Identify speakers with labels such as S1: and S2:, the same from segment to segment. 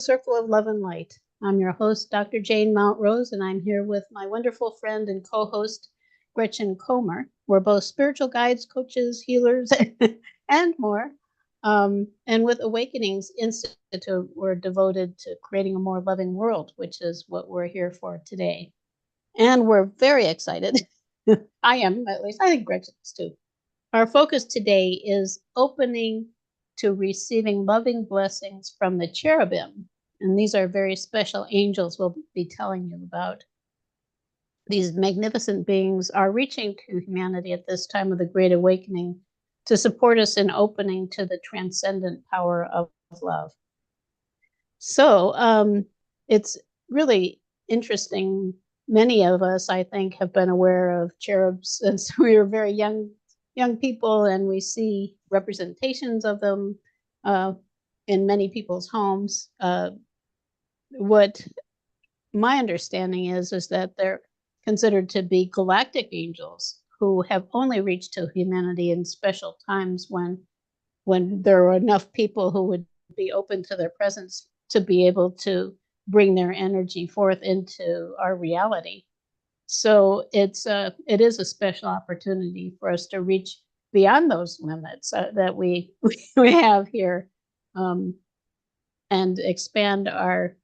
S1: Circle of Love and Light. I'm your host, Dr. Jane Mountrose, and I'm here with my wonderful friend and co-host, Gretchen Comer. We're both spiritual guides, coaches, healers, and more. And with Awakenings Institute, we're devoted to creating a more loving world, which is what we're here for today. And we're very excited. I am, at least. I think Gretchen is too. Our focus today is opening to receiving loving blessings from the cherubim. And these are very special angels we'll be telling you about. These magnificent beings are reaching to humanity at this time of the Great Awakening to support us in opening to the transcendent power of love. So it's really interesting. Many of us, I think, have been aware of cherubs since we were very young people, and we see representations of them in many people's homes. What my understanding is that they're considered to be galactic angels who have only reached to humanity in special times when there are enough people who would be open to their presence to be able to bring their energy forth into our reality. So it is a special opportunity for us to reach beyond those limits that we have here, and expand our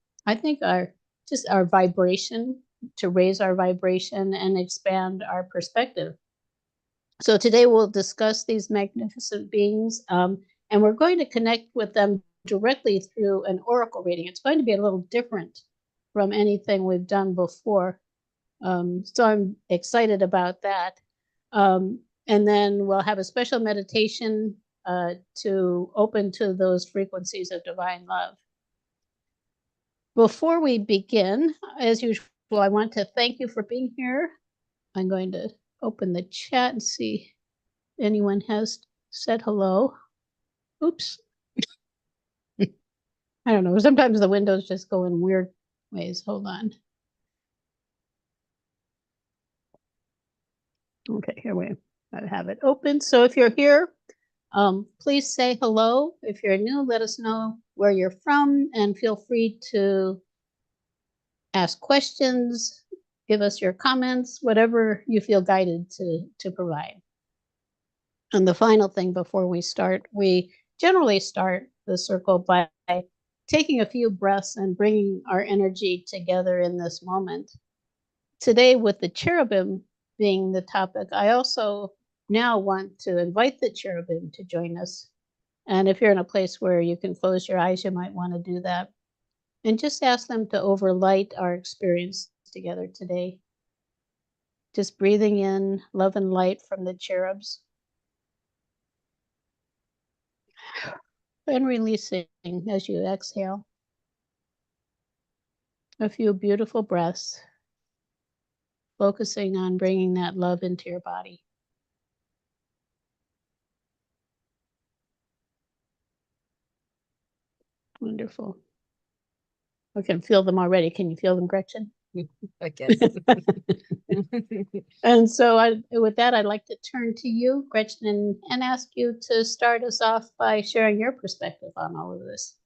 S1: vibration, to raise our vibration and expand our perspective. So today we'll discuss these magnificent beings, and we're going to connect with them directly through an oracle reading. It's going to be a little different from anything we've done before. So I'm excited about that. And then we'll have a special meditation to open to those frequencies of divine love. Before we begin, as usual, I want to thank you for being here. I'm going to open the chat and see if anyone has said hello. Oops. I don't know. Sometimes the windows just go in weird ways. Hold on. Okay, here we have it open. So if you're here, please say hello. If you're new, let us know where you're from, and feel free to ask questions, give us your comments, whatever you feel guided to provide. And the final thing before we start, we generally start the circle by taking a few breaths and bringing our energy together in this moment. Today, with the cherubim being the topic, I also now want to invite the cherubim to join us. And if you're in a place where you can close your eyes, you might want to do that. And just ask them to overlight our experience together today. Just breathing in love and light from the cherubs. And releasing as you exhale. A few beautiful breaths, focusing on bringing that love into your body. Wonderful. I can feel them already. Can you feel them, Gretchen?
S2: I guess.
S1: And so with that, I'd like to turn to you, Gretchen, and ask you to start us off by sharing your perspective on all of this.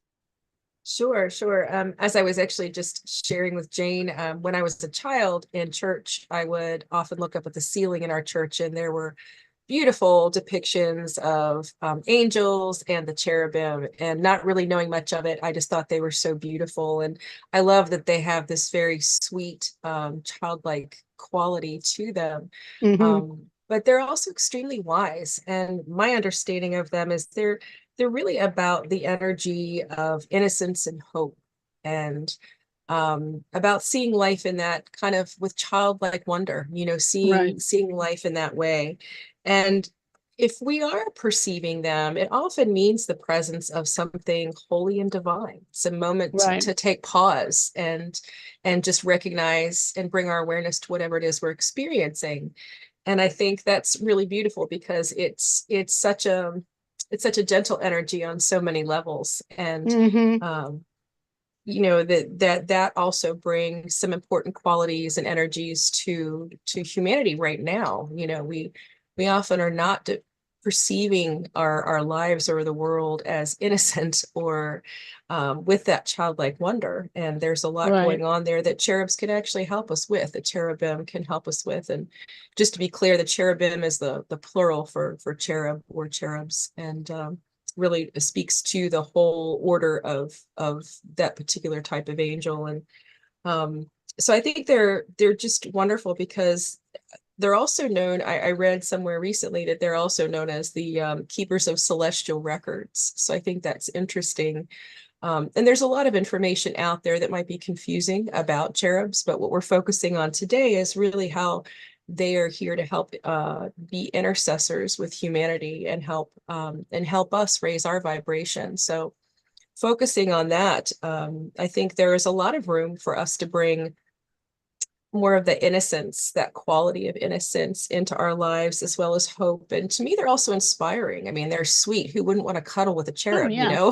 S2: Sure. As I was actually just sharing with Jane, when I was a child in church, I would often look up at the ceiling in our church, and there were beautiful depictions of angels and the cherubim, and not really knowing much of it, I just thought they were so beautiful. And I love that they have this very sweet, childlike quality to them.
S1: Mm-hmm.
S2: But they're also extremely wise. And my understanding of them is they're really about the energy of innocence and hope, and about seeing life in that kind of with childlike wonder, seeing life in that way. And if we are perceiving them, it often means the presence of something holy and divine. It's a moment to take pause and just recognize and bring our awareness to whatever it is we're experiencing. And I think that's really beautiful, because it's such a gentle energy on so many levels. And that also brings some important qualities and energies to humanity right now. We often are not perceiving our lives or the world as innocent or with that childlike wonder. And there's a lot
S1: Right.
S2: going on there that cherubs can actually help us with. The cherubim can help us with. And just to be clear, the cherubim is the plural for cherub or cherubs, and really speaks to the whole order of that particular type of angel. And so I think they're just wonderful because they're also known, I read somewhere recently that they're also known as the keepers of celestial records. So I think that's interesting. And there's a lot of information out there that might be confusing about cherubs, but what we're focusing on today is really how they are here to help be intercessors with humanity and help us raise our vibration. So focusing on that, I think there is a lot of room for us to bring more of the innocence, that quality of innocence into our lives, as well as hope. And to me, they're also inspiring. I mean, they're sweet. Who wouldn't want to cuddle with a
S1: Oh
S2: cherub, you
S1: yeah.
S2: know?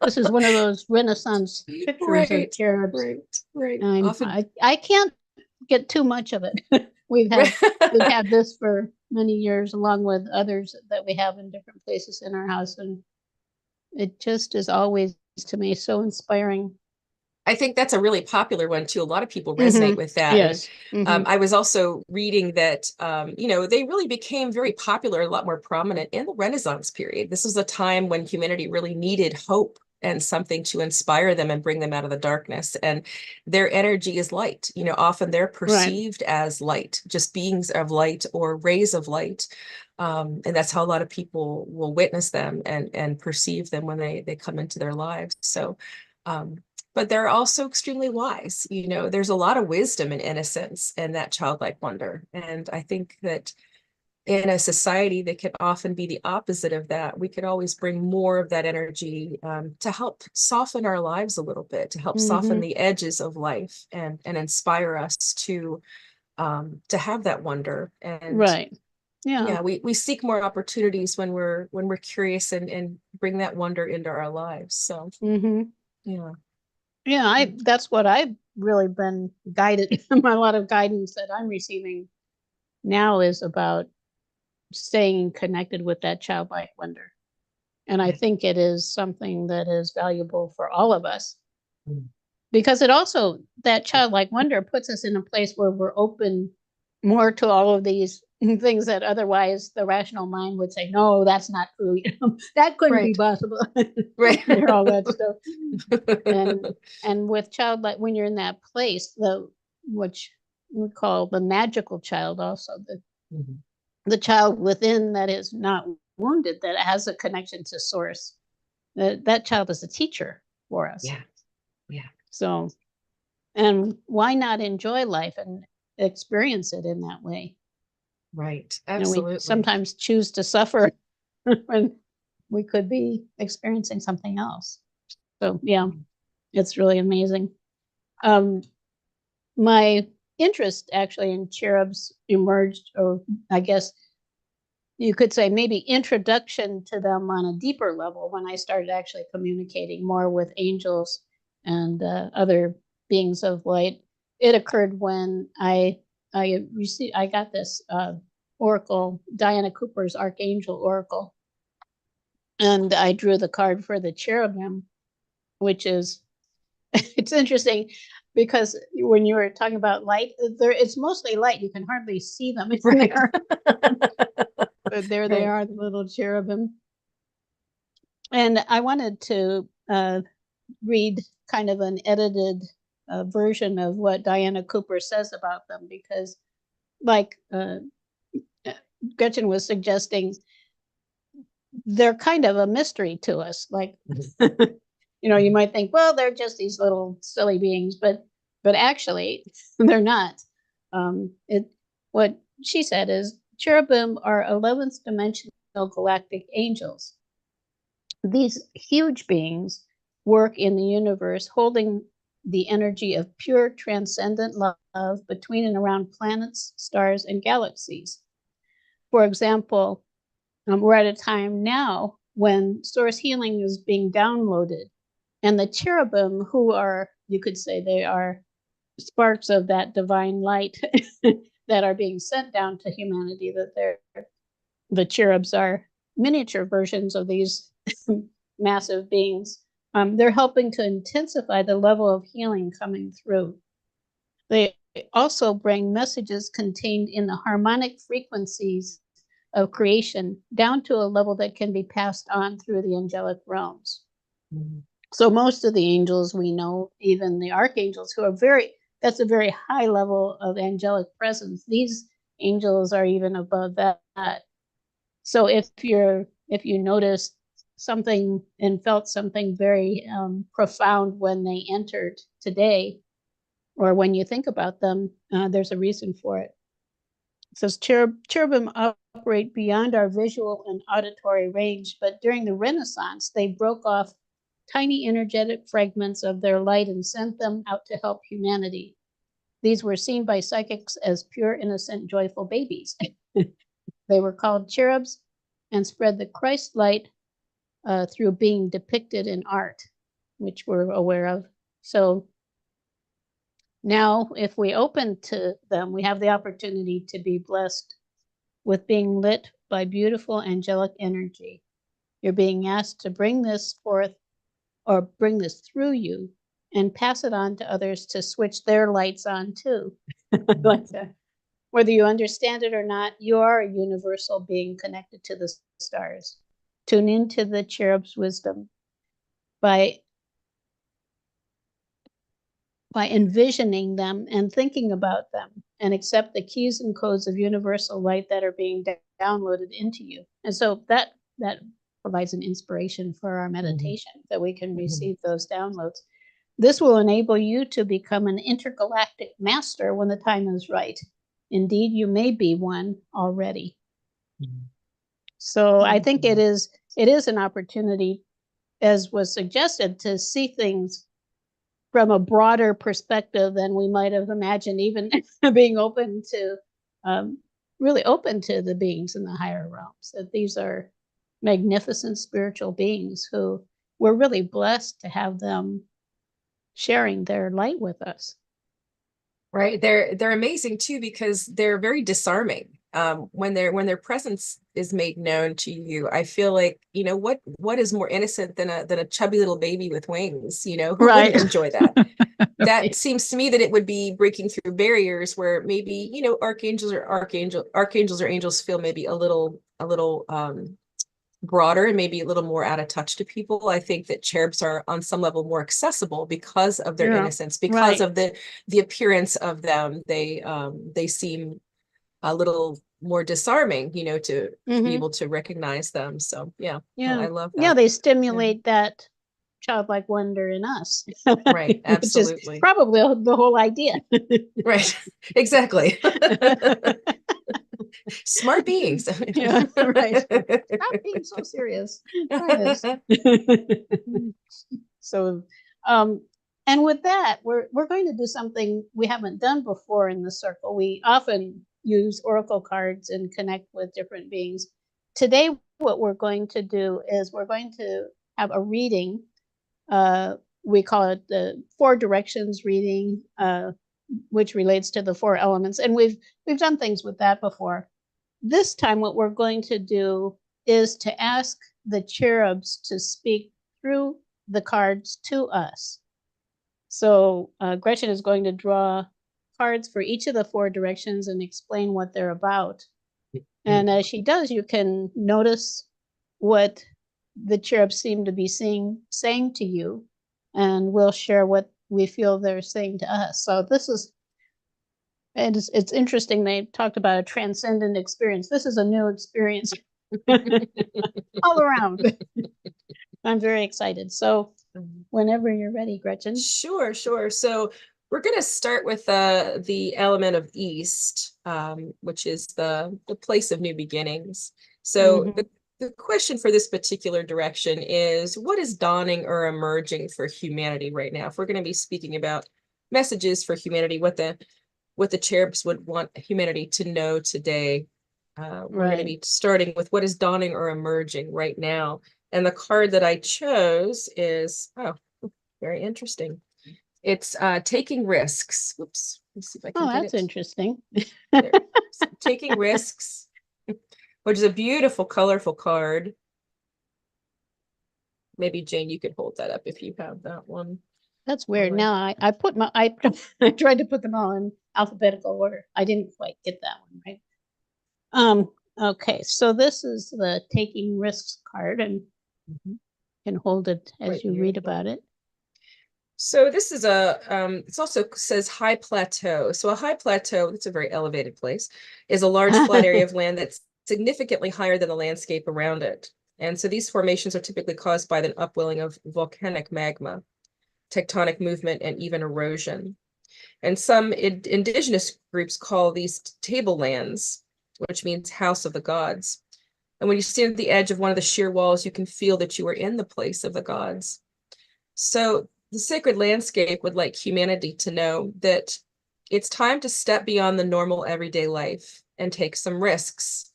S1: This is one of those Renaissance pictures of
S2: Right,
S1: cherubs.
S2: right.
S1: And
S2: Often,
S1: I can't get too much of it. we've had this for many years, along with others that we have in different places in our house, and it just is always, to me, so inspiring.
S2: I think that's a really popular one too. A lot of people resonate with that.
S1: Yes.
S2: And I was also reading that, they really became very popular, a lot more prominent in the Renaissance period. This was a time when humanity really needed hope and something to inspire them and bring them out of the darkness. And their energy is light. Often they're
S1: Right.
S2: perceived as light, just beings of light or rays of light. And that's how a lot of people will witness them and perceive them when they come into their lives. So, but they're also extremely wise. There's a lot of wisdom and innocence and that childlike wonder. And I think that in a society that can often be the opposite of that, we could always bring more of that energy to help soften our lives a little bit, to help soften the edges of life and inspire us to have that wonder. And
S1: Right. Yeah.
S2: we seek more opportunities when we're curious and bring that wonder into our lives. So yeah.
S1: Yeah, that's what I've really been guided. A lot of guidance that I'm receiving now is about staying connected with that childlike wonder. And I think it is something that is valuable for all of us, because it also, that childlike wonder puts us in a place where we're open more to all of these things that otherwise the rational mind would say, no, that's not true. That couldn't be possible.
S2: Right.
S1: All that stuff. And with childlike, when you're in that place, which we call the magical child, also the child within that is not wounded, that has a connection to source, that child is a teacher for us.
S2: Yeah.
S1: So, and why not enjoy life and experience it in that way?
S2: Right. Absolutely.
S1: We sometimes choose to suffer when we could be experiencing something else. So yeah, it's really amazing. My interest actually in cherubs emerged, or I guess you could say maybe introduction to them on a deeper level, when I started actually communicating more with angels and other beings of light. It occurred when I got this oracle, Diana Cooper's Archangel Oracle, and I drew the card for the cherubim, which is it's interesting because when you were talking about light, it's mostly light. You can hardly see them in there. But there they are, the little cherubim. And I wanted to read kind of an edited version of what Diana Cooper says about them, because like Gretchen was suggesting, they're kind of a mystery to us. Like, you might think, well, they're just these little silly beings, but actually they're not. What she said is, cherubim are 11th dimensional galactic angels. These huge beings work in the universe, holding the energy of pure transcendent love between and around planets, stars, and galaxies. For example, we're at a time now when source healing is being downloaded, and the cherubim, who are, you could say, they are sparks of that divine light that are being sent down to humanity, that they're The cherubs are miniature versions of these massive beings. They're helping to intensify the level of healing coming through. They also bring messages contained in the harmonic frequencies of creation down to a level that can be passed on through the angelic realms. Mm-hmm. So most of the angels we know, even the archangels, who are that's a very high level of angelic presence. These angels are even above that. So if you noticed something and felt something very profound when they entered today, or when you think about them, there's a reason for it. It says cherubim operate beyond our visual and auditory range, but during the Renaissance, they broke off tiny energetic fragments of their light and sent them out to help humanity. These were seen by psychics as pure, innocent, joyful babies. They were called cherubs and spread the Christ light through being depicted in art, which we're aware of. So now, if we open to them, we have the opportunity to be blessed with being lit by beautiful angelic energy. You're being asked to bring this forth or bring this through you and pass it on to others to switch their lights on too. Like that. Whether you understand it or not, you are a universal being connected to the stars. Tune into the cherub's wisdom by envisioning them and thinking about them, and accept the keys and codes of universal light that are being downloaded into you. And so that provides an inspiration for our meditation, that we can receive those downloads. This will enable you to become an intergalactic master when the time is right. Indeed, you may be one already. So I think it is an opportunity, as was suggested, to see things from a broader perspective than we might have imagined, even being open to, really open to the beings in the higher realms. That these are magnificent spiritual beings who we're really blessed to have them sharing their light with us.
S2: Right. They're amazing too, because they're very disarming. When their presence is made known to you, I feel like, what is more innocent than a chubby little baby with wings? Who wouldn't enjoy that? That seems to me that it would be breaking through barriers where maybe, archangels or angels feel maybe a little broader and maybe a little more out of touch to people. I think that cherubs are on some level more accessible because of their innocence, because of the appearance of them. They seem a little more disarming, to be able to recognize them. So I love that.
S1: Yeah, they stimulate that childlike wonder in us.
S2: Right, absolutely.
S1: Which is probably the whole idea.
S2: Right, exactly. Smart beings.
S1: Yeah, right. Stop being so serious. Try this. So, and with that, we're going to do something we haven't done before in the circle. We often use oracle cards and connect with different beings. Today, what we're going to do is we're going to have a reading. We call it the 4 directions reading, which relates to the 4 elements. And we've done things with that before. This time, what we're going to do is to ask the cherubs to speak through the cards to us. So Gretchen is going to draw cards for each of the 4 directions and explain what they're about. And as she does, you can notice what the cherubs seem to be saying to you, and we'll share what we feel they're saying to us. So this is, it's interesting. They talked about a transcendent experience. This is a new experience all around. I'm very excited. So whenever you're ready, Gretchen.
S2: Sure. So we're going to start with the element of East, which is the place of new beginnings. So the question for this particular direction is, what is dawning or emerging for humanity right now? If we're going to be speaking about messages for humanity, what the cherubs would want humanity to know today, we're going to be starting with what is dawning or emerging right now. And the card that I chose is, very interesting. It's taking risks. Whoops. Let's see if I can get
S1: that's interesting.
S2: So, taking risks. which is a beautiful, colorful card. Maybe Jane, you could hold that up if you have that one.
S1: That's weird.
S2: Right.
S1: Now I put my I tried to put them all in alphabetical order. I didn't quite get that one right. Okay, so this is the taking risks card, and can hold it as
S2: Right
S1: you
S2: here.
S1: read about it.
S2: So this is it's also says high plateau. So a high plateau, it's a very elevated place, is a large flat area of land that's significantly higher than the landscape around it. And so these formations are typically caused by the upwelling of volcanic magma, tectonic movement, and even erosion. And some indigenous groups call these tablelands, which means house of the gods. And when you stand at the edge of one of the sheer walls, you can feel that you are in the place of the gods. So the sacred landscape would like humanity to know that it's time to step beyond the normal everyday life and take some risks,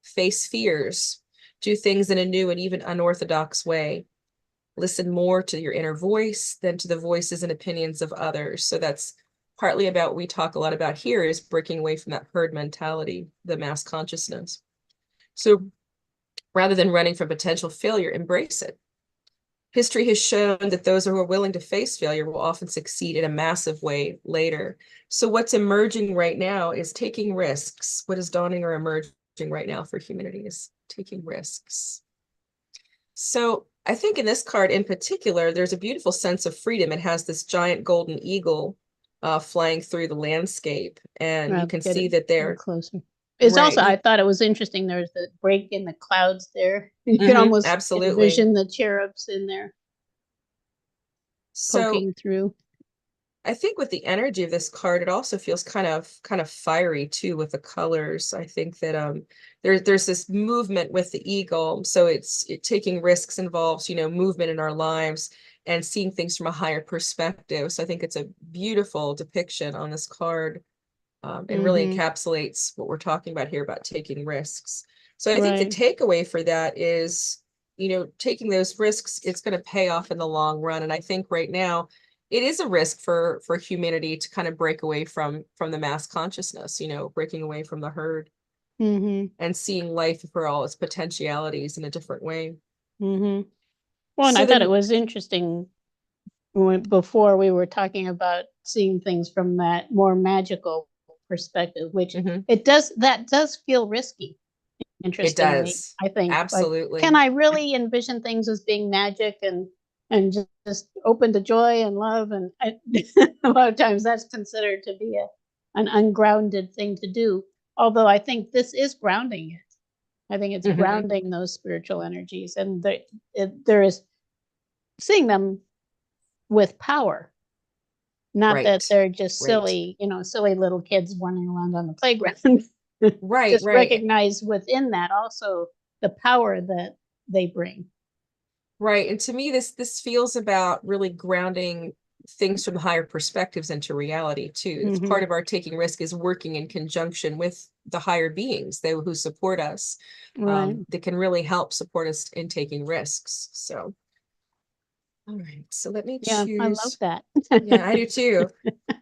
S2: face fears, do things in a new and even unorthodox way. Listen more to your inner voice than to the voices and opinions of others. So that's partly about what we talk a lot about here, is breaking away from that herd mentality, the mass consciousness. So rather than running from potential failure, embrace it. History has shown that those who are willing to face failure will often succeed in a massive way later. So what's emerging right now is taking risks. What is dawning or emerging right now for humanity is taking risks. So I think in this card in particular, there's a beautiful sense of freedom. It has this giant golden eagle flying through the landscape, and you can see that they're
S1: closer. It's
S2: right.
S1: Also, I thought it was interesting. There's the break in the clouds there. You can almost envision the cherubs in there poking through.
S2: I think with the energy of this card, it also feels kind of fiery too with the colors. I think that there's this movement with the eagle. So taking risks involves, movement in our lives and seeing things from a higher perspective. So I think it's a beautiful depiction on this card. And really encapsulates what we're talking about here about taking risks. So I think the takeaway for that is, taking those risks, it's going to pay off in the long run. And I think right now it is a risk for humanity to kind of break away from the mass consciousness, breaking away from the herd and seeing life for all its potentialities in a different way.
S1: Well, and I thought it was interesting before we were talking about seeing things from that more magical perspective, which that does feel risky. Interestingly,
S2: it does.
S1: I think
S2: absolutely.
S1: Like, can I really envision things as being magic and just open to joy and love? And a lot of times that's considered to be an ungrounded thing to do. Although I think this is grounding it. I think it's grounding those spiritual energies, and there is seeing them with power. Not that they're just silly, silly little kids running around on the playground. Just recognize within that also the power that they bring.
S2: Right. And to me, this feels about really grounding things from higher perspectives into reality too. It's part of our taking risk is working in conjunction with the higher beings who support us, that can really help support us in taking risks. So all right, so let me choose.
S1: I love that.
S2: Yeah, I do too. Let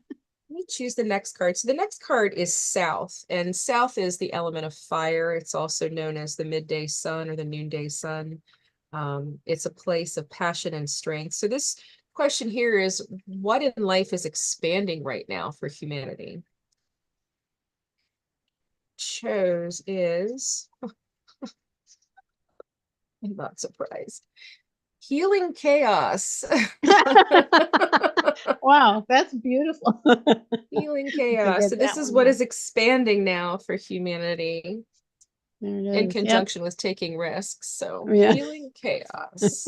S2: me choose the next card. So the next card is South, and South is the element of fire. It's also known as the midday sun or the noonday sun. It's a place of passion and strength. So this question here is, what in life is expanding right now for humanity? Chose is, I'm not surprised. Healing chaos.
S1: Wow, that's beautiful.
S2: Healing chaos. So this is what is expanding now for humanity in conjunction with taking risks. So healing chaos.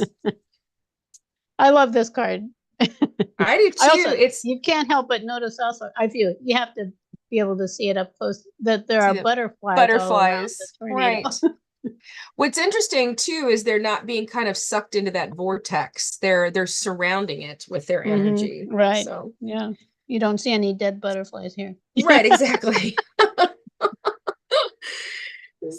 S1: I love this card.
S2: I do too.
S1: You can't help but notice also, I feel you have to be able to see it up close, that there are butterflies all around the tornado.
S2: Right. What's interesting too is they're not being kind of sucked into that vortex. They're surrounding it with their energy.
S1: Right. So yeah, you don't see any dead butterflies here.
S2: Right, exactly.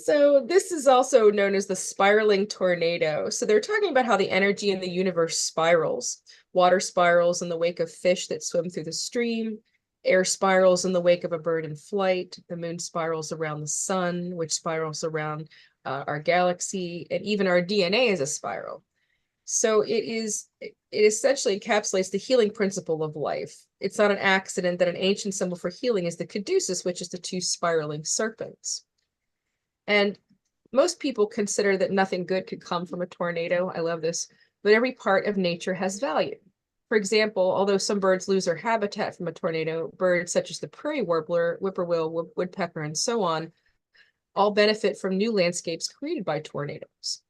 S2: So this is also known as the spiraling tornado. So they're talking about how the energy in the universe spirals. Water spirals in the wake of fish that swim through the stream. Air spirals in the wake of a bird in flight. The moon spirals around the sun, which spirals around our galaxy, and even our DNA is a spiral. So it essentially encapsulates the healing principle of life. It's not an accident that an ancient symbol for healing is the caduceus, which is the two spiraling serpents. And most people consider that nothing good could come from a tornado. I love this, but every part of nature has value. For example, although some birds lose their habitat from a tornado, birds such as the prairie warbler, whippoorwill, woodpecker, and so on, all benefit from new landscapes created by tornadoes.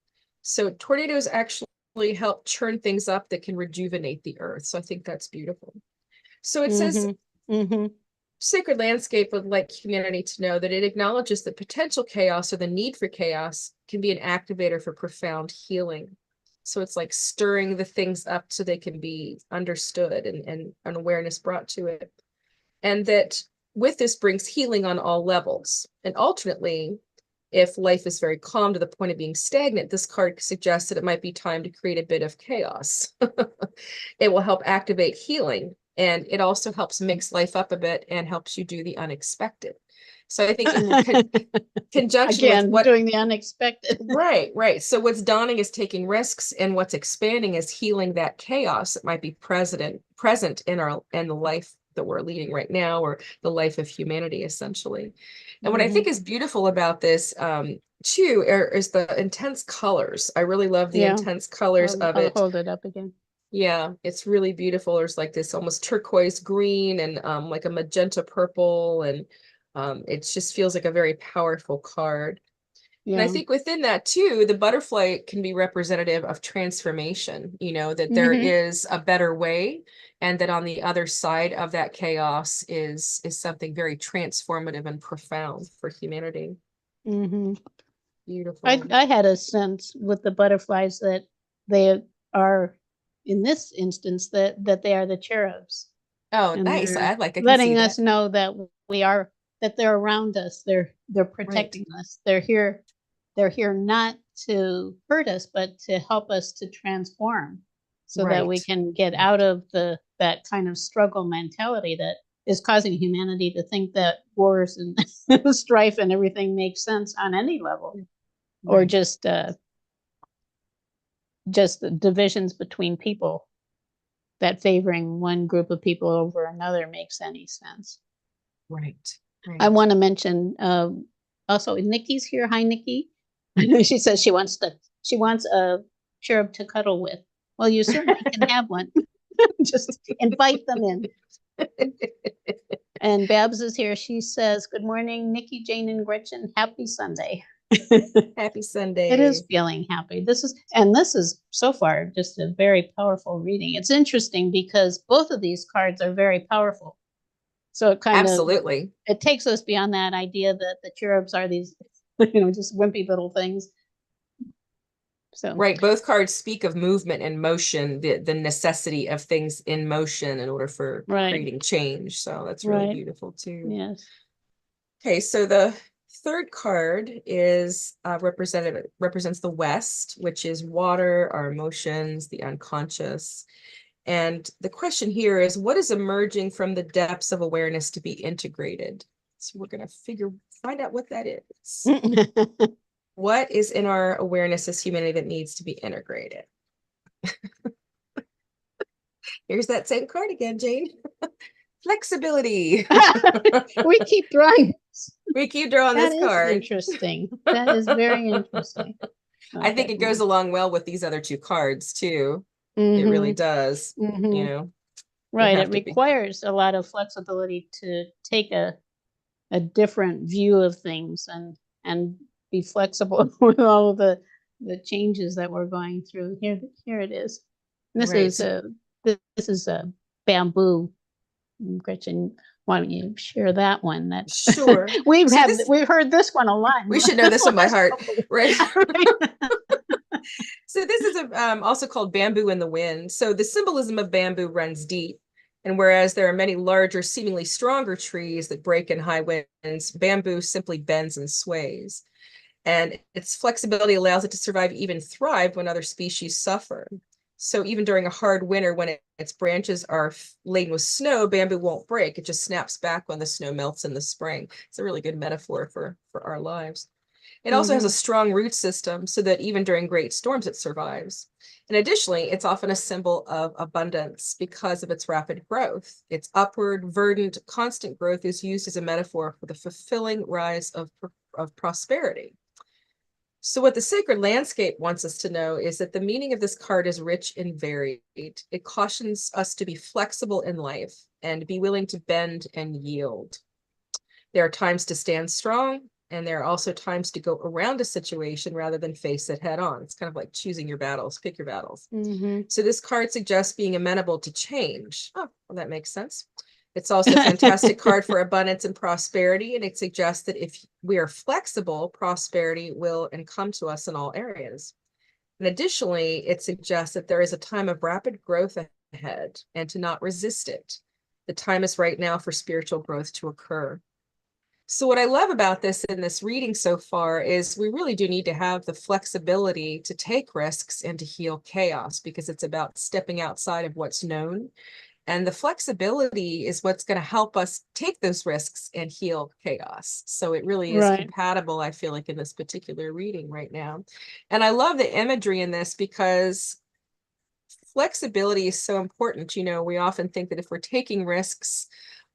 S2: So tornadoes actually help churn things up that can rejuvenate the earth. So I think that's beautiful. So it says, Sacred Landscape would like humanity to know that it acknowledges that potential chaos or the need for chaos can be an activator for profound healing. So it's like stirring the things up so they can be understood and an awareness brought to it. And that with this brings healing on all levels. And alternately, if life is very calm to the point of being stagnant, this card suggests that it might be time to create a bit of chaos. It will help activate healing, and it also helps mix life up a bit and helps you do the unexpected. So I think in conjunction
S1: Again,
S2: with what
S1: doing the unexpected.
S2: right. So what's dawning is taking risks, and what's expanding is healing that chaos that might be present in the life that we're leading right now, or the life of humanity, essentially. And what I think is beautiful about this too is the intense colors. I really love the intense colors of
S1: I'll
S2: it.
S1: hold it up again.
S2: Yeah, it's really beautiful. There's like this almost turquoise green and like a magenta purple, and it just feels like a very powerful card. And I think within that too, the butterfly can be representative of transformation, that there is a better way, and that on the other side of that chaos is something very transformative and profound for humanity. Beautiful.
S1: I had a sense with the butterflies that they are, in this instance, that they are the cherubs.
S2: Oh, nice. I
S1: letting us know that that they're around us. They're protecting us. They're here not to hurt us, but to help us to transform, so that we can get out of that kind of struggle mentality that is causing humanity to think that wars and strife and everything makes sense on any level, or just the divisions between people, that favoring one group of people over another makes any sense.
S2: Right.
S1: I want to mention also Nikki's here. Hi, Nikki. She says she wants a cherub to cuddle with. Well, you certainly can have one. Just invite them in. And Babs is here. She says, "Good morning, Nikki, Jane, and Gretchen. Happy Sunday."
S2: Happy Sunday.
S1: It is feeling happy. This is so far just a very powerful reading. It's interesting because both of these cards are very powerful. So it kind of it takes us beyond that idea that the cherubs are these, just wimpy little things. So
S2: right, both cards speak of movement and motion, the necessity of things in motion in order for creating change. So that's really beautiful too.
S1: Yes.
S2: Okay, so the third card is represents the West, which is water, our emotions, the unconscious. And the question here is, what is emerging from the depths of awareness to be integrated? So we're going to find out what that is. What is in our awareness as humanity that needs to be integrated? Here's that same card again, Jane. Flexibility.
S1: We keep drawing
S2: this card.
S1: Interesting. That is very interesting.
S2: I think it goes along well with these other two cards too. It really does.
S1: Right. It requires a lot of flexibility to take a different view of things and be flexible with all of the changes that we're going through. Here it is. This is a bamboo. Gretchen, why don't you share that one? That's
S2: sure.
S1: We've heard this one a lot.
S2: We should know this one by heart, right? So this is also called Bamboo in the Wind. So the symbolism of bamboo runs deep. And whereas there are many larger, seemingly stronger trees that break in high winds, bamboo simply bends and sways. And its flexibility allows it to survive, even thrive, when other species suffer. So even during a hard winter, when its branches are laden with snow, bamboo won't break. It just snaps back when the snow melts in the spring. It's a really good metaphor for our lives. It also has a strong root system so that even during great storms, it survives. And additionally, it's often a symbol of abundance because of its rapid growth. Its upward, verdant, constant growth is used as a metaphor for the fulfilling rise of prosperity. So what the sacred landscape wants us to know is that the meaning of this card is rich and varied. It cautions us to be flexible in life and be willing to bend and yield. There are times to stand strong, and there are also times to go around a situation rather than face it head on. It's kind of like choosing your battles, pick your battles. So this card suggests being amenable to change. Oh, well, that makes sense. It's also a fantastic card for abundance and prosperity, and it suggests that if we are flexible, prosperity will come to us in all areas. And additionally, it suggests that there is a time of rapid growth ahead and to not resist it. The time is right now for spiritual growth to occur. So what I love about this in this reading so far is we really do need to have the flexibility to take risks and to heal chaos, because it's about stepping outside of what's known. And the flexibility is what's going to help us take those risks and heal chaos. So it really is compatible, I feel like, in this particular reading right now. And I love the imagery in this because flexibility is so important. You know, we often think that if we're taking risks,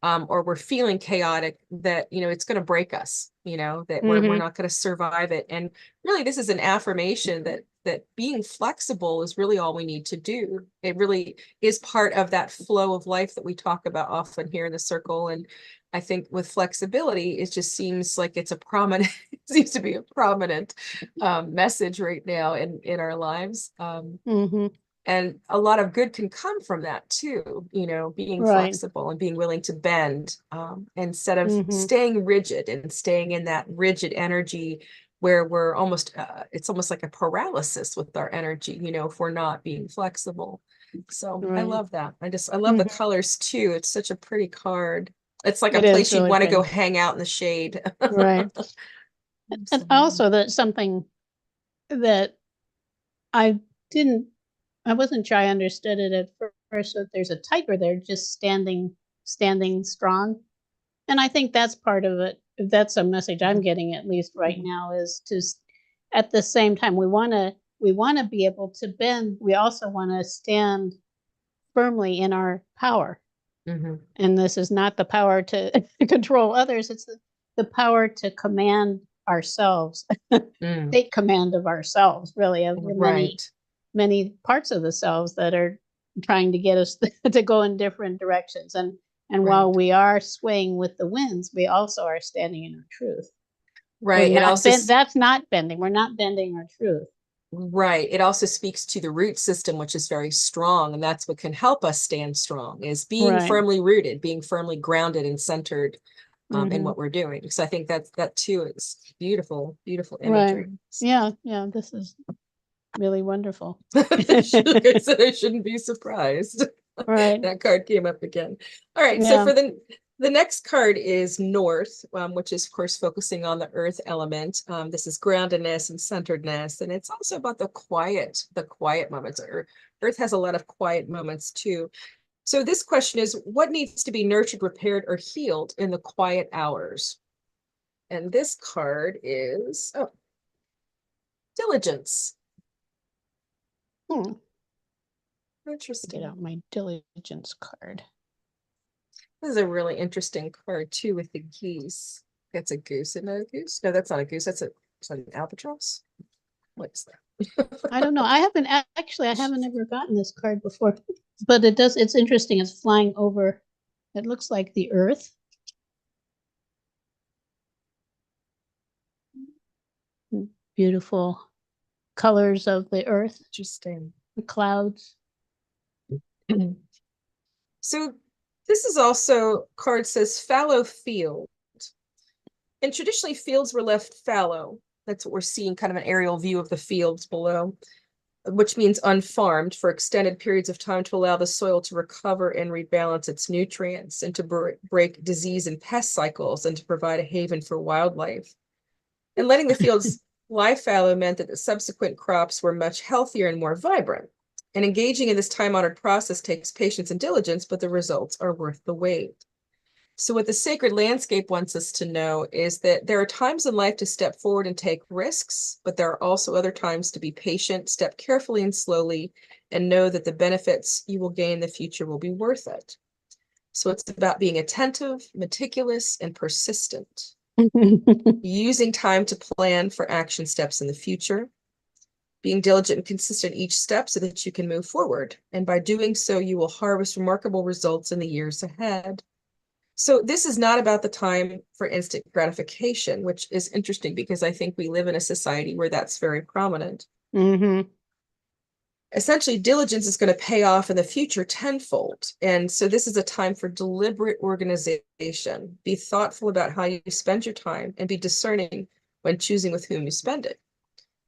S2: or we're feeling chaotic, that, you know, it's going to break us, you know, that we're not going to survive it. And really, this is an affirmation that being flexible is really all we need to do. It really is part of that flow of life that we talk about often here in the circle. And I think with flexibility, it just seems like it's a prominent, it seems to be a prominent message right now in our lives. And a lot of good can come from that too, you know, being flexible and being willing to bend, instead of staying rigid and staying in that rigid energy where we're almost, it's almost like a paralysis with our energy, you know, if we're not being flexible. So I love that. I love the colors too. It's such a pretty card. It's like a place you'd want to go hang out in the shade.
S1: Right. And also that's something that I wasn't sure I understood it at first, that there's a tiger there just standing strong. And I think that's part of it. That's a message I'm getting, at least right now, is to, at the same time, we want to be able to bend. We also want to stand firmly in our power. And this is not the power to control others. It's the power to command ourselves, take command of ourselves, really, of many parts of the selves that are trying to get us to go in different directions. And while we are swaying with the winds, we also are standing in our truth. It also, that's not bending. We're not bending our truth.
S2: Right. It also speaks to the root system, which is very strong. And that's what can help us stand strong, is being firmly rooted, being firmly grounded and centered in what we're doing. So I think that too is beautiful, beautiful imagery.
S1: Yeah. This is really wonderful.
S2: I said I shouldn't be surprised. That card came up again. All right. So for the next card is North, which is, of course, focusing on the earth element. This is groundedness and centeredness. And it's also about the quiet moments. Earth has a lot of quiet moments too. So this question is, what needs to be nurtured, repaired, or healed in the quiet hours? And this card is, diligence. Interesting.
S1: Get out my diligence card.
S2: This is a really interesting card too, with the geese. That's a goose and a goose. No, that's not a goose. That's an albatross. What is that?
S1: I don't know. I haven't ever gotten this card before, but it's interesting. It's flying over. It looks like the earth. Beautiful colors of the earth.
S2: Interesting.
S1: The clouds.
S2: So this is also, card says fallow field. And traditionally fields were left fallow. That's what we're seeing, kind of an aerial view of the fields below, which means unfarmed for extended periods of time to allow the soil to recover and rebalance its nutrients, and to break disease and pest cycles, and to provide a haven for wildlife. And letting the fields lie fallow meant that the subsequent crops were much healthier and more vibrant. And engaging in this time-honored process takes patience and diligence, but the results are worth the wait. So what the sacred landscape wants us to know is that there are times in life to step forward and take risks, but there are also other times to be patient, step carefully and slowly, and know that the benefits you will gain in the future will be worth it. So it's about being attentive, meticulous, and persistent, using time to plan for action steps in the future, being diligent and consistent each step so that you can move forward. And by doing so, you will harvest remarkable results in the years ahead. So this is not about the time for instant gratification, which is interesting because I think we live in a society where that's very prominent.
S1: Mm-hmm.
S2: Essentially, diligence is going to pay off in the future tenfold. And so this is a time for deliberate organization. Be thoughtful about how you spend your time and be discerning when choosing with whom you spend it.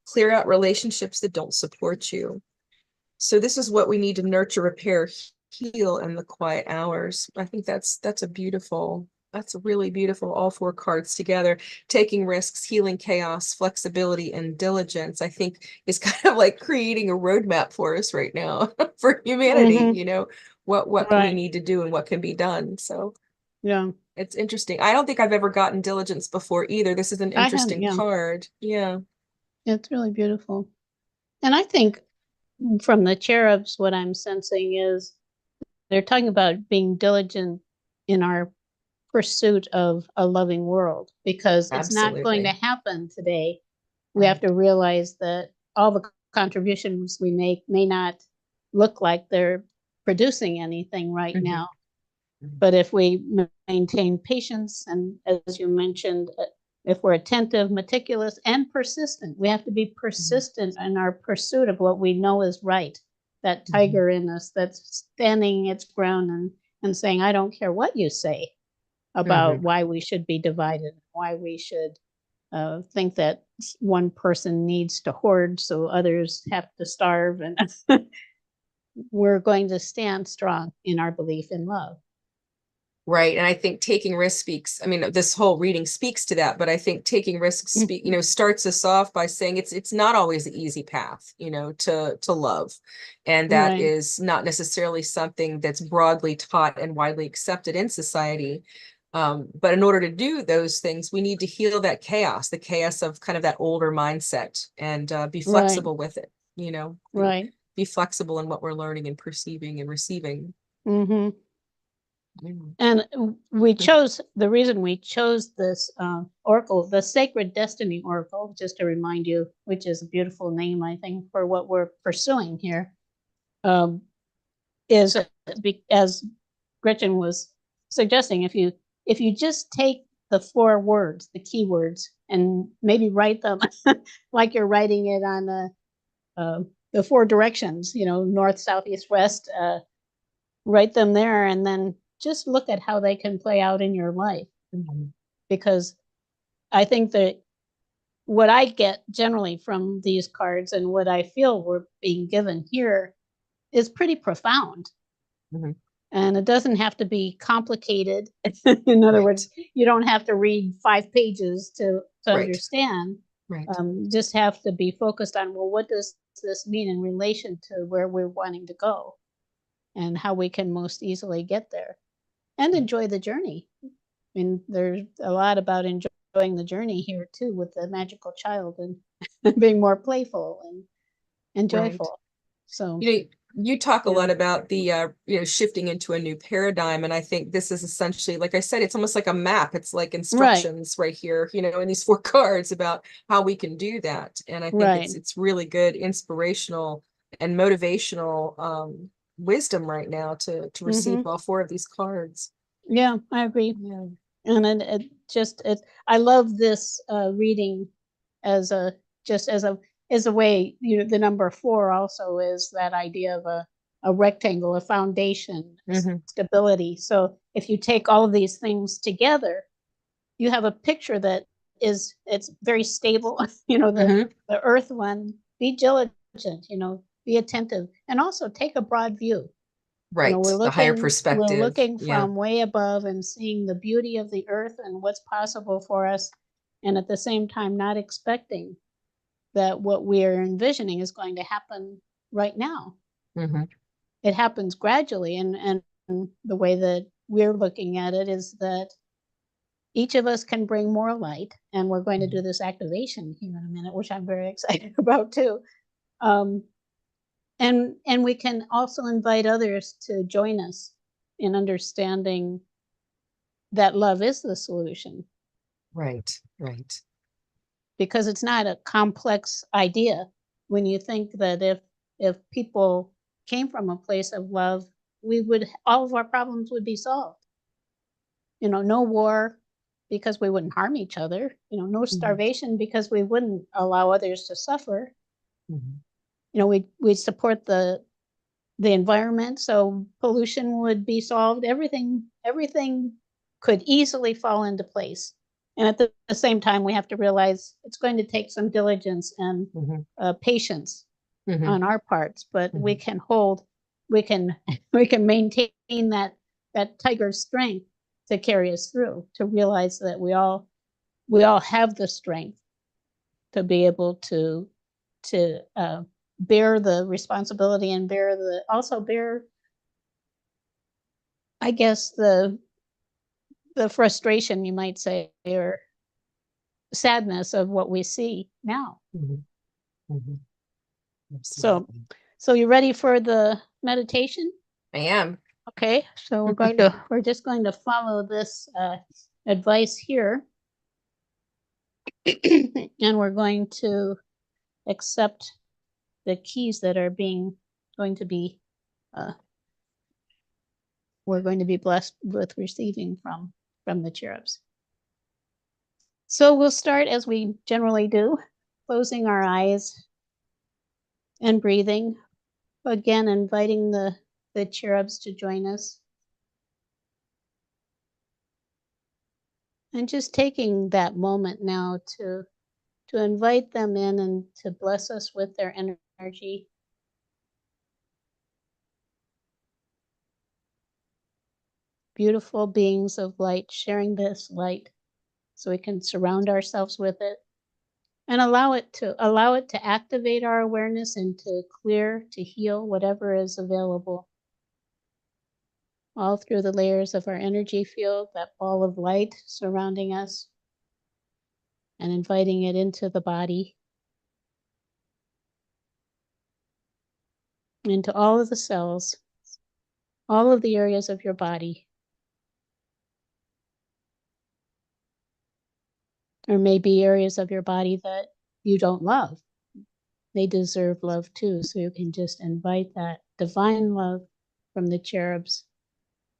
S2: Clear out relationships that don't support you. So this is what we need to nurture, repair, heal in the quiet hours. I think that's a really beautiful, all four cards together. Taking risks, healing chaos, flexibility, and diligence, I think is kind of like creating a roadmap for us right now for humanity,
S1: Mm-hmm.
S2: what we
S1: Right.
S2: need to do and what can be done. So
S1: Yeah.
S2: it's interesting. I don't think I've ever gotten diligence before either. This is an
S1: I have,
S2: interesting
S1: yeah.
S2: card. Yeah.
S1: It's really beautiful. And I think from the cherubs, what I'm sensing is they're talking about being diligent in our pursuit of a loving world, because it's not going to
S2: Absolutely.
S1: happen today. We have
S2: Right.
S1: to realize that all the contributions we make may not look like they're producing anything right
S2: Mhm.
S1: now. But if we maintain patience, and as you mentioned, if we're attentive, meticulous, and persistent, we have to be persistent in our pursuit of what we know is right. That tiger in us that's standing its ground and saying, I don't care what you say about
S2: Mhm.
S1: why we should be divided, why we should think that one person needs to hoard so others have to starve. And we're going to stand strong in our belief in love.
S2: Right. And I think taking risks speaks, I mean, this whole reading speaks to that, but I think taking risks starts us off by saying it's not always the easy path, to love. And that
S1: Right,
S2: is not necessarily something that's broadly taught and widely accepted in society. But in order to do those things, we need to heal that chaos, the chaos of kind of that older mindset, and be
S1: right,
S2: flexible with it,
S1: right.
S2: be flexible in what we're learning and perceiving and receiving.
S1: Hmm.
S2: Mm.
S1: And the reason we chose this oracle, the Sacred Destiny Oracle, just to remind you, which is a beautiful name, I think, for what we're pursuing here, um, is as Gretchen was suggesting, if you just take the four words, the keywords, and maybe write them like you're writing it on the four directions, north, south, east, west, write them there, and then just look at how they can play out in your life.
S2: Mhm.
S1: Because I think that what I get generally from these cards and what I feel we're being given here is pretty profound.
S2: Mhm.
S1: And it doesn't have to be complicated. In other
S2: Right.
S1: words, you don't have to read 5 pages to
S2: Right.
S1: understand.
S2: Right.
S1: Just have to be focused on, well, what does this mean in relation to where we're wanting to go and how we can most easily get there and enjoy the journey. I mean, there's a lot about enjoying the journey here too, with the magical child and being more playful and
S2: Right.
S1: joyful. So,
S2: You know, you talk a
S1: yeah,
S2: lot about the shifting into a new paradigm, and I think this is essentially, like I said, it's almost like a map. It's like
S1: right,
S2: instructions right here, in these four cards about how we can do that. And I think
S1: right.
S2: it's really good, inspirational and motivational wisdom right now to receive
S1: Hmm.
S2: all four of these cards.
S1: Yeah, I agree.
S2: Yeah.
S1: And I love this reading as a just as a way, the number four also is that idea of a rectangle, a foundation, a
S2: Hmm.
S1: stability. So if you take all of these things together, you have a picture that it's very stable.
S2: Hmm.
S1: The earth one, be diligent, be attentive, and also take a broad view.
S2: Right.
S1: We're
S2: The higher perspective.
S1: looking
S2: Yeah.
S1: from way above and seeing the beauty of the earth and what's possible for us, and at the same time not expecting that what we are envisioning is going to happen right now. It happens gradually, and the way that we're looking at it is that each of us can bring more light, and we're going to do this activation here in a minute, which I'm very excited about too. And we can also invite others to join us in understanding that love is the solution.
S2: Right, right.
S1: Because it's not a complex idea. When you think that if people came from a place of love, all of our problems would be solved. No war because we wouldn't harm each other. No starvation because we wouldn't allow others to suffer. We'd support the environment, so pollution would be solved. Everything could easily fall into place. And at the same time, we have to realize it's going to take some diligence and patience on our parts, but we can maintain that tiger strength to carry us through, to realize that we all have the strength to be able to bear the responsibility and also bear, I guess, the frustration, you might say, or sadness of what we see now. So you ready for the meditation?
S2: I am.
S1: Okay, so we're just going to follow this advice here, and we're going to accept the keys that are we're going to be blessed with receiving from the cherubs. So we'll start as we generally do, closing our eyes and breathing. Again, inviting the cherubs to join us. And just taking that moment now to invite them in and to bless us with their energy. Beautiful beings of light, sharing this light so we can surround ourselves with it and allow it to activate our awareness and to clear, to heal whatever is available. All through the layers of our energy field, that ball of light surrounding us and inviting it into the body, into all of the cells, all of the areas of your body. Or maybe areas of your body that you don't love. They deserve love too, so you can just invite that divine love from the cherubs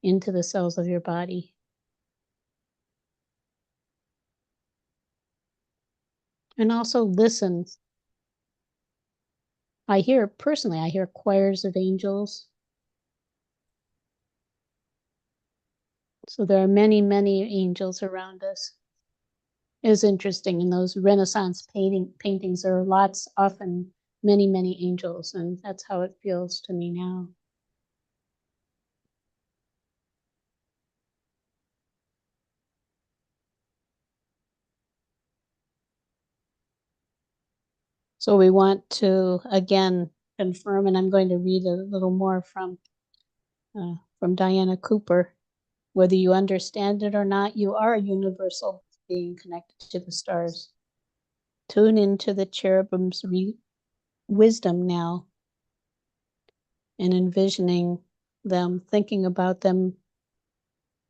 S1: into the cells of your body. And also listen. I hear choirs of angels. So there are many, many angels around us. It is interesting, in those Renaissance paintings, there are often many, many angels, and that's how it feels to me now. So we want to, again, confirm, and I'm going to read a little more from Diana Cooper. Whether you understand it or not, you are a universal being connected to the stars. Tune into the cherubim's wisdom now and envisioning them, thinking about them,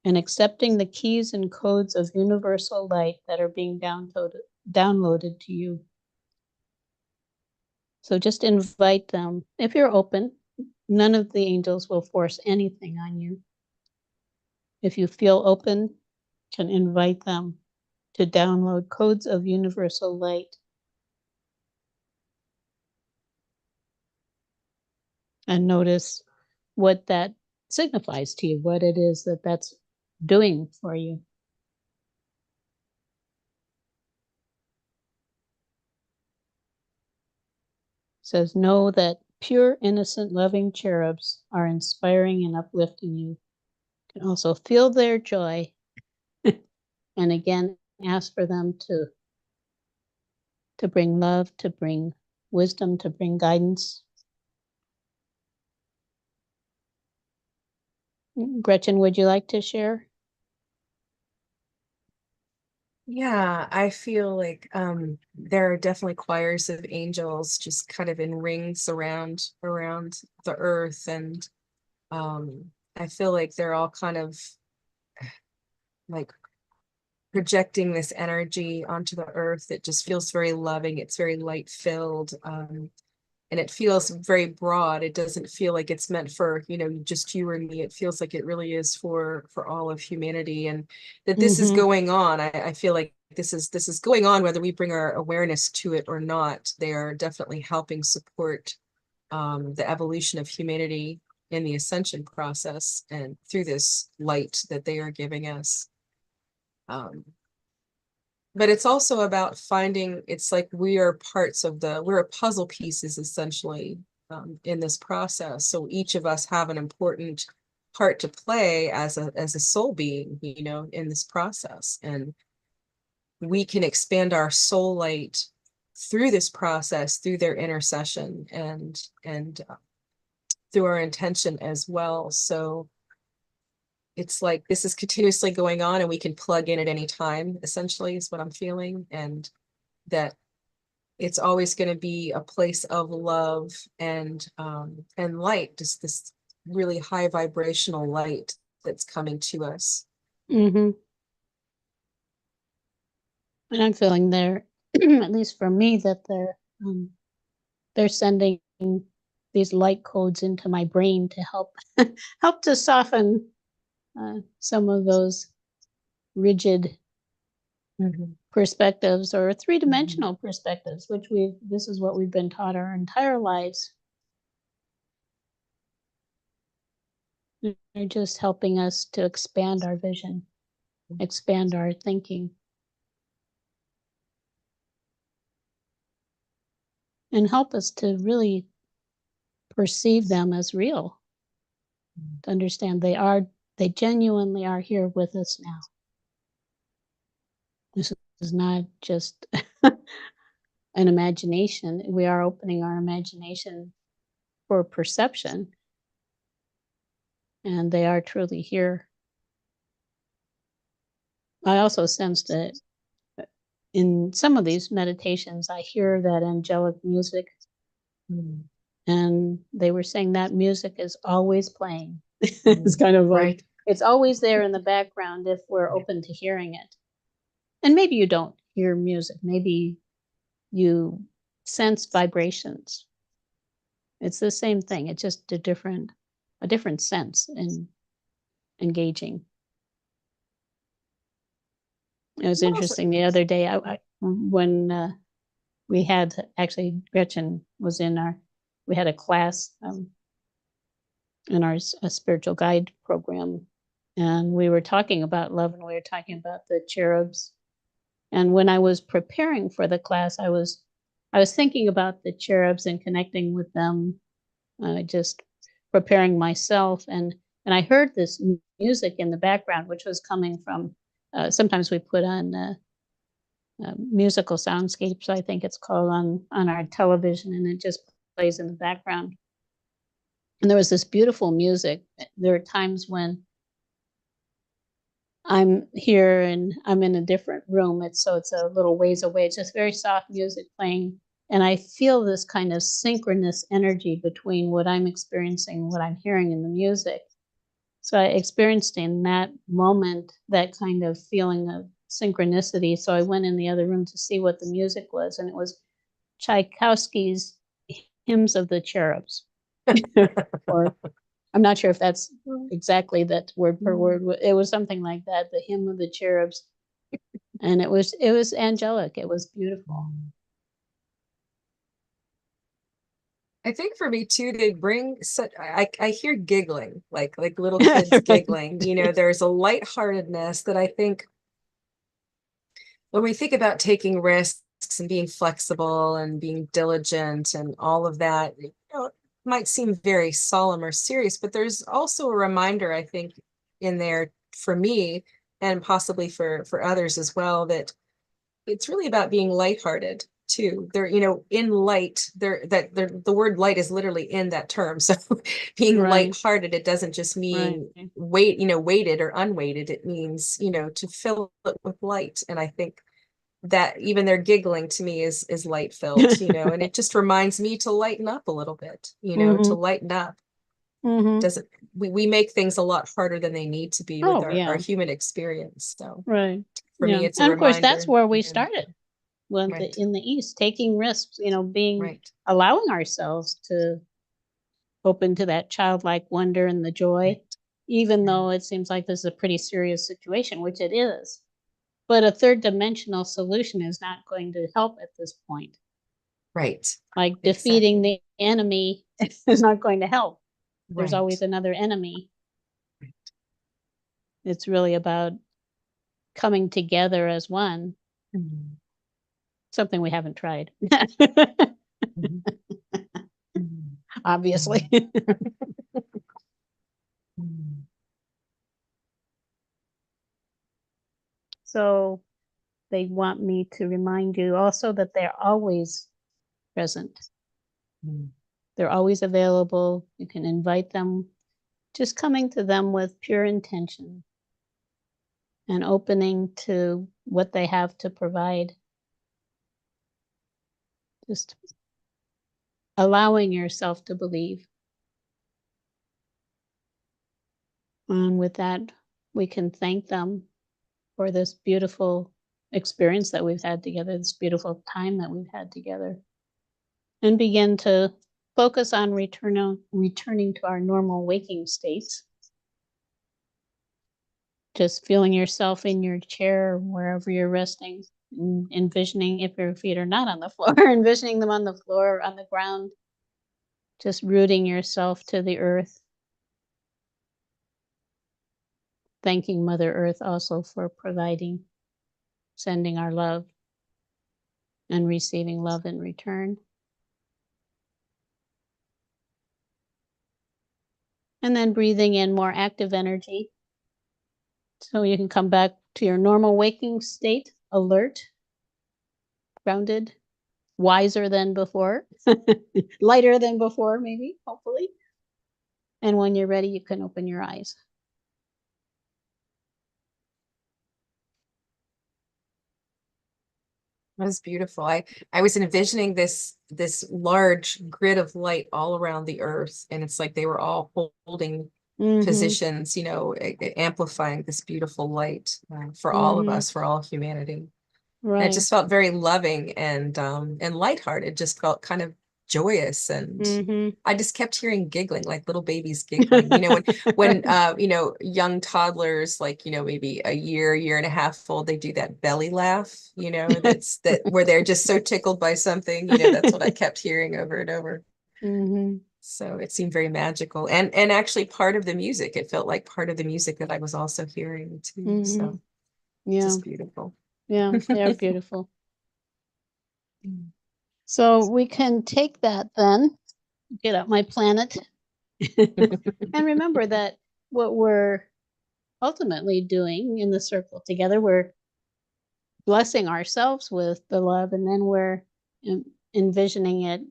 S1: and accepting the keys and codes of universal light that are being downloaded to you. So just invite them. If you're open, none of the angels will force anything on you. If you feel open, can invite them to download codes of universal light. And notice what that signifies to you, what it is that's doing for you. It says, know that pure, innocent, loving cherubs are inspiring and uplifting you. You can also feel their joy. And again, ask for them to bring love, to bring wisdom, to bring guidance. Gretchen, would you like to share?
S2: Yeah, I feel like there are definitely choirs of angels just kind of in rings around the earth, and I feel like they're all kind of like projecting this energy onto the earth. It just feels very loving. It's very light filled. And it feels very broad. It doesn't feel like it's meant for, just you or me. It feels like it really is for all of humanity, and that this is
S1: Mm-hmm.
S2: going on. I feel like this is going on whether we bring our awareness to it or not. They are definitely helping support the evolution of humanity in the ascension process and through this light that they are giving us. Um, but it's also about finding, it's like we're a puzzle pieces essentially, in this process. So each of us have an important part to play as a soul being, in this process. And we can expand our soul light through this process, through their intercession, and through our intention as well. So it's like this is continuously going on, and we can plug in at any time, essentially, is what I'm feeling. And that it's always going to be a place of love and light, just this really high vibrational light that's coming to us.
S1: Mm-hmm. And I'm feeling there, at least for me, that they're sending these light codes into my brain to help to soften some of those rigid perspectives or three-dimensional perspectives, which this is what we've been taught our entire lives. They're just helping us to expand our vision, expand our thinking, and help us to really perceive them as real, to understand they genuinely are here with us now. This is not just an imagination. We are opening our imagination for perception, and they are truly here. I also sense that in some of these meditations, I hear that angelic music, and they were saying that music is always playing. It's kind of like,
S2: Right.
S1: it's always there in the background if we're open to hearing it. And maybe you don't hear music, maybe you sense vibrations. It's the same thing. It's just a different sense in engaging. It was
S2: What else?
S1: interesting the other day. When we had actually Gretchen was in we had a class in our spiritual guide program, and we were talking about love, and we were talking about the cherubs. And when I was preparing for the class, I was thinking about the cherubs and connecting with them, just preparing myself, and I heard this music in the background, which was coming from. Sometimes we put on musical soundscapes, I think it's called, on our television, and it just plays in the background. And there was this beautiful music. There are times when I'm here and I'm in a different room. It's a little ways away. It's just very soft music playing. And I feel this kind of synchronous energy between what I'm experiencing and what I'm hearing in the music. So I experienced in that moment that kind of feeling of synchronicity. So I went in the other room to see what the music was, and it was Tchaikovsky's Hymns of the Cherubs. Or I'm not sure if that's exactly that word per word. It was something like that, the Hymn of the Cherubs. And it was angelic. It was beautiful.
S2: I think for me too, they bring such, I hear giggling, like little kids giggling. There's a lightheartedness that I think when we think about taking risks and being flexible and being diligent and all of that, it might seem very solemn or serious, but there's also a reminder, I think, in there for me and possibly for others as well, that it's really about being lighthearted. too. They're, in light, the word light is literally in that term. So being
S1: Right.
S2: lighthearted, it doesn't just mean
S1: Right.
S2: weighted or unweighted. It means, to fill it with light. And I think that even their giggling to me is light filled, and it just reminds me to lighten up a little bit, to lighten up. Doesn't we make things a lot harder than they need to be with
S1: Oh,
S2: our
S1: yeah.
S2: human experience. So
S1: Right.
S2: for
S1: Yeah.
S2: me, it's a
S1: And of course, that's
S2: reminder.
S1: where we started when
S2: Right.
S1: in the East, taking risks,
S2: Right.
S1: allowing ourselves to open to that childlike wonder and the joy,
S2: Right.
S1: even though it seems like this is a pretty serious situation, which it is. But a third dimensional solution is not going to help at this point.
S2: Right.
S1: Like defeating
S2: Exactly.
S1: the enemy is not going to help. There's
S2: Right.
S1: always another enemy.
S2: Right.
S1: It's really about coming together as one,
S2: Mhm.
S1: something we haven't tried,
S2: Mhm. Mhm.
S1: obviously.
S2: Mhm.
S1: So they want me to remind you also that they're always present.
S2: Mhm.
S1: They're always available. You can invite them, just coming to them with pure intention and opening to what they have to provide. Just allowing yourself to believe. And with that, we can thank them for this beautiful experience that we've had together, this beautiful time that we've had together, and begin to focus on returning to our normal waking states. Just feeling yourself in your chair, wherever you're resting, envisioning if your feet are not on the floor, envisioning them on the floor or on the ground, just rooting yourself to the earth, thanking Mother Earth also for providing, sending our love, and receiving love in return. And then breathing in more active energy so you can come back to your normal waking state, alert, grounded, wiser than before, lighter than before, maybe, hopefully. And when you're ready, you can open your eyes.
S2: That was beautiful. I was envisioning this large grid of light all around the earth, and it's like they were all holding positions, amplifying this beautiful light for all of us, for all humanity. And it
S1: Right.
S2: just felt very loving and lighthearted. Just felt kind of joyous, and I just kept hearing giggling, like little babies giggling. When young toddlers, like maybe a year and a half old, they do that belly laugh. That's that where they're just so tickled by something. That's what I kept hearing over and over. So it seemed very magical, and actually part of the music. It felt like part of the music that I was also hearing too. So
S1: Yeah.
S2: just beautiful.
S1: Yeah, they are beautiful. So we can take that then, get up my planet, and remember that what we're ultimately doing in the circle together, we're blessing ourselves with the love, and then we're envisioning it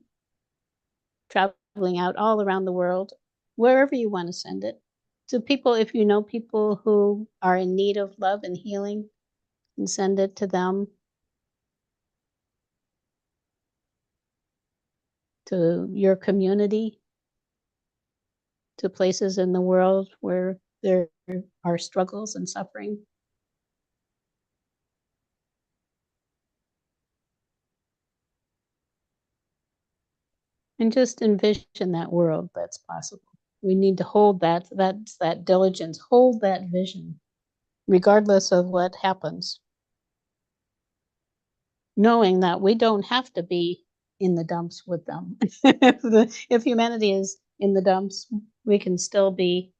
S1: traveling out all around the world, wherever you want to send it. To people, if you know people who are in need of love and healing, and send it to them, to your community, to places in the world where there are struggles and suffering. And just envision that world that's possible. We need to hold that's that diligence, hold that vision, regardless of what happens. Knowing that we don't have to be in the dumps with them. If humanity is in the dumps, we can still be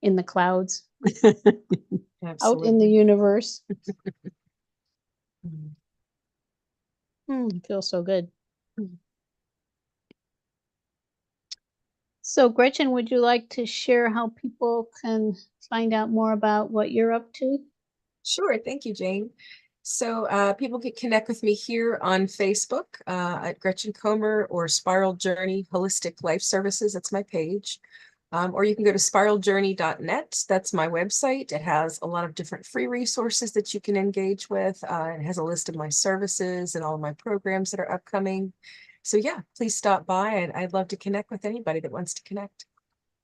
S1: in the clouds, out in the
S2: Absolutely.
S1: universe. It feels so good. So, Gretchen, would you like to share how people can find out more about what you're up to?
S2: Sure. Thank you, Jane. So people can connect with me here on Facebook at Gretchen Comer or Spiral Journey Holistic Life Services. That's my page. Or you can go to spiraljourney.net. That's my website. It has a lot of different free resources that you can engage with. It has a list of my services and all of my programs that are upcoming. So yeah, please stop by, and I'd love to connect with anybody that wants to connect.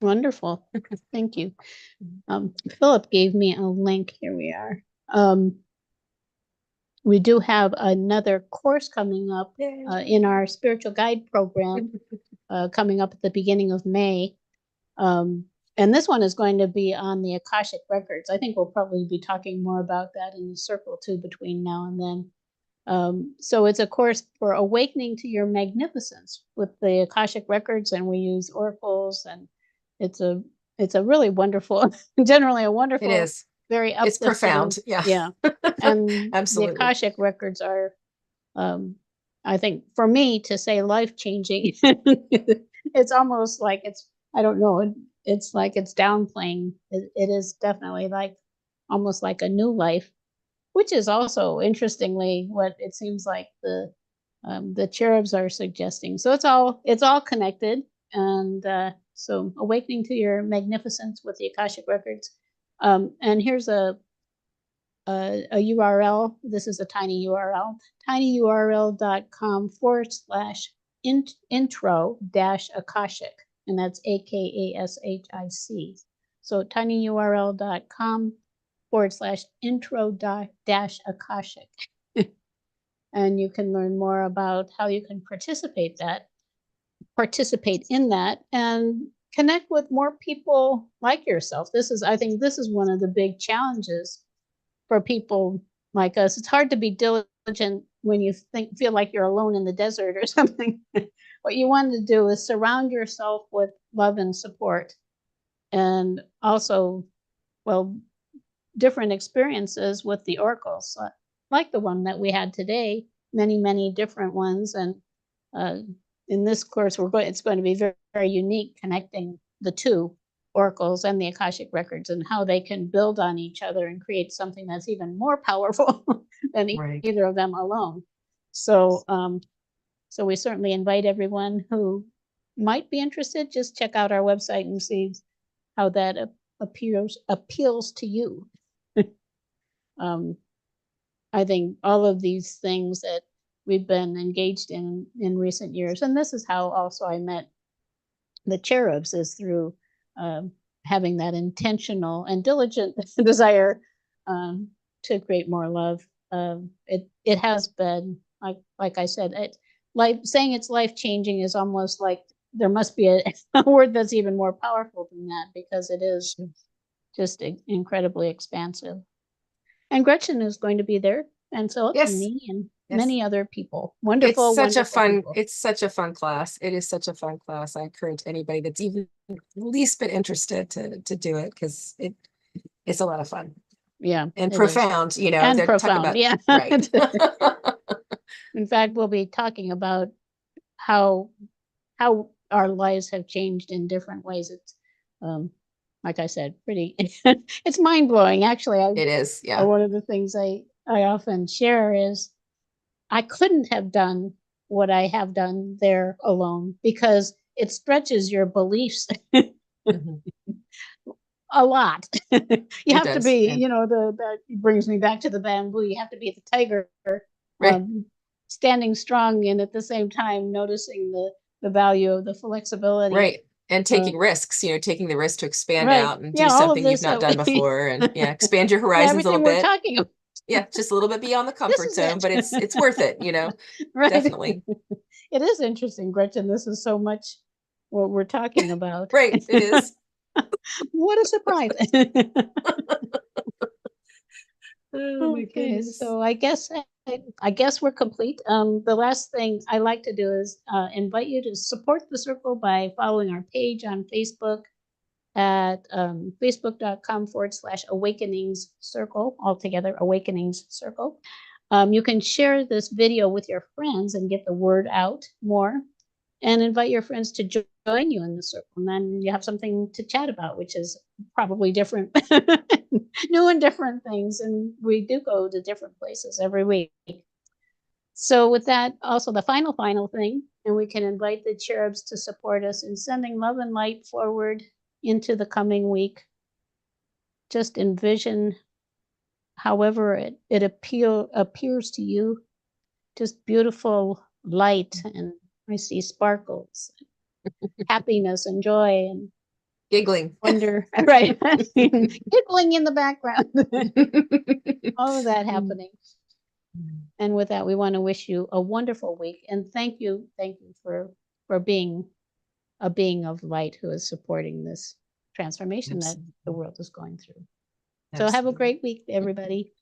S1: Wonderful. Thank you. Philip gave me a link. Here we are. We do have another course coming up in our spiritual guide program coming up at the beginning of May. And this one is going to be on the Akashic records. I think we'll probably be talking more about that in the circle too between now and then. So it's a course for awakening to your magnificence with the Akashic records, and we use oracles, and it's a really wonderful, generally a wonderful,
S2: it is
S1: very uplifting.
S2: It's profound. Yeah.
S1: And
S2: absolutely.
S1: The Akashic records are, I think for me to say life-changing, it's almost like I don't know, it's like it's downplaying. It is definitely like almost like a new life, which is also interestingly what it seems like the cherubs are suggesting. So it's all connected, and so awakening to your magnificence with the Akashic records. And here's a URL. This is a tiny URL, tinyurl.com/intro-akashic, and that's AKASHIC. So tinyurl.com/intro-akashic. And you can learn more about how you can participate in that and connect with more people like yourself. I think this is one of the big challenges for people like us. It's hard to be diligent when you feel like you're alone in the desert or something. What you want to do is surround yourself with love and support, and also, well, different experiences with the oracles, like the one that we had today, many different ones. And in this course, it's going to be very, very unique, connecting the two oracles and the Akashic records and how they can build on each other and create something that's even more powerful than either of them alone. So so we certainly invite everyone who might be interested, just check out our website and see how that appeals to you. I think all of these things that we've been engaged in recent years, and this is how also I met the cherubs, is through having that intentional and diligent desire to create more love. It has been, like I said, saying it's life-changing is almost like there must be a word that's even more powerful than that, because it is just incredibly expansive. And Gretchen is going to be there, and Philip and me and many other people. Wonderful.
S2: It's such a fun class. It is such a fun class. I encourage anybody that's even least bit interested to do it, because it's a lot of fun.
S1: Yeah.
S2: And profound,
S1: and profound.
S2: Right.
S1: In fact, we'll be talking about how our lives have changed in different ways. It's like I said, pretty it's mind-blowing, actually.
S2: It is. Yeah.
S1: One of the things I often share is I couldn't have done what I have done there alone, because it stretches your beliefs a lot. You have to be, that brings me back to the bamboo. You have to be the tiger, standing strong, and at the same time noticing the value of the flexibility.
S2: Right. And taking risks, taking the risk to expand out and do something you've not done before, and expand your horizons a little bit.
S1: Talking about.
S2: Just a little bit beyond the comfort zone, but it's worth it, definitely.
S1: It is interesting, Gretchen. This is so much what we're talking about.
S2: Right, it is.
S1: What a surprise.
S2: Oh,
S1: okay, so I guess we're complete. The last thing I like to do is invite you to support the circle by following our page on Facebook at facebook.com/awakenings circle, altogether awakenings circle. You can share this video with your friends and get the word out more, and invite your friends to join you in the circle, and then you have something to chat about, which is probably different, new and different things. And we do go to different places every week. So with that, also the final thing, and we can invite the cherubs to support us in sending love and light forward into the coming week. Just envision however it appears to you, just beautiful light, and I see sparkles, happiness and joy and
S2: Giggling.
S1: wonder, right? Giggling in the background. All of that happening. And with that, we want to wish you a wonderful week, and thank you for being a being of light who is supporting this transformation that the world is going through. So have a
S2: Absolutely.
S1: great week, everybody.